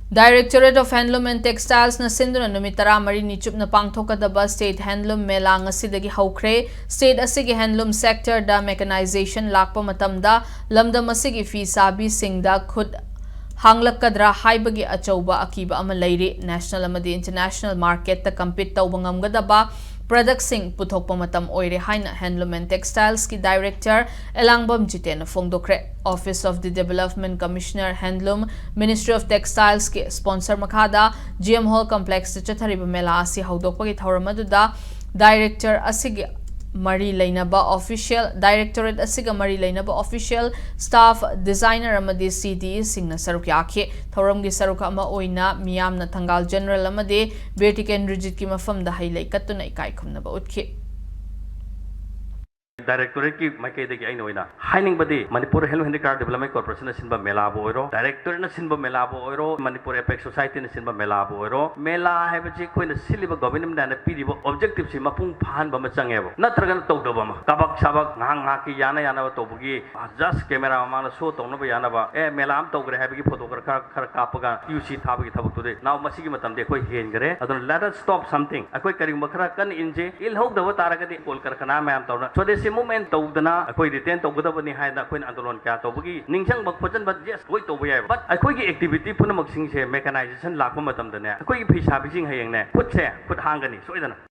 Directorate of Handloom and Textiles na sinduna numitara mari ni chupna pangthokadaba State Handloom Mela ngasidagi haukhre state asigi handloom sector da mechanization lakpa matamda lamdam asigi fi sabi singda khud hanglakadra haibagi achauba akiba ama leire national amadi international market ta compete tawba ngamgadaba product sing puthokpa matam oire haina handloom and textiles ki director elangbam jiten fongdokre office of the development commissioner handloom ministry of textiles ki sponsor makhada gm hall complex chathariba mela asi haudokpa ki thawramaduda director asigi Mari Lainaba official directorate asiga Mari Lainaba official staff designer amadi CD singna saruk yakhe thoramgi saruk ama oina miyamna thangal general amadi Vertical rigid ki mafam da hailai katuna ikai khumna ba utkhe Directorate की मैं कहते कि आई नोइना हाइनिंग बदी Manipur hello handicraft development corporation ने Simba मेला बोइरो director ने Simba मेला बोइरो Manipur apex society ने Simba मेला बोइरो मेला है बच्चे कोई ने सिलिबा गवर्नमेंट ने पीरिबो ऑब्जेक्टिव से मपुंग फान बम चंगेबो नत्रगन तौदबम कबक सबक ngang की याना याना तौबगी जस्ट कैमरा मांग शो तौनबो यानाबा ए मेला आम तौगरे है बगी फोटोग्राफर खर कापगा यूसी थाबगी थबक तुदे नाउ मसीगी मतम दे कोई हेनगरे अदन लेट अस स्टॉप समथिंग अकोई करिंग बखरा कन इंजे इल होक दव तारगदी कोल करखना मैम तौना स्वदेशी मूवमेंट तौदना अकोई रिटेन तौगदबनी हायदा अकोई आंदोलन क्या तौबगी निंगजंग बक फजन बट यस कोई तौबो याय बट अकोई की एक्टिविटी पुनमक सिंग से मेकानाइजेशन लाखो मतम दने अकोई फिसा बिजिंग हयंग ने खुद से खुद हांगनी सोइदना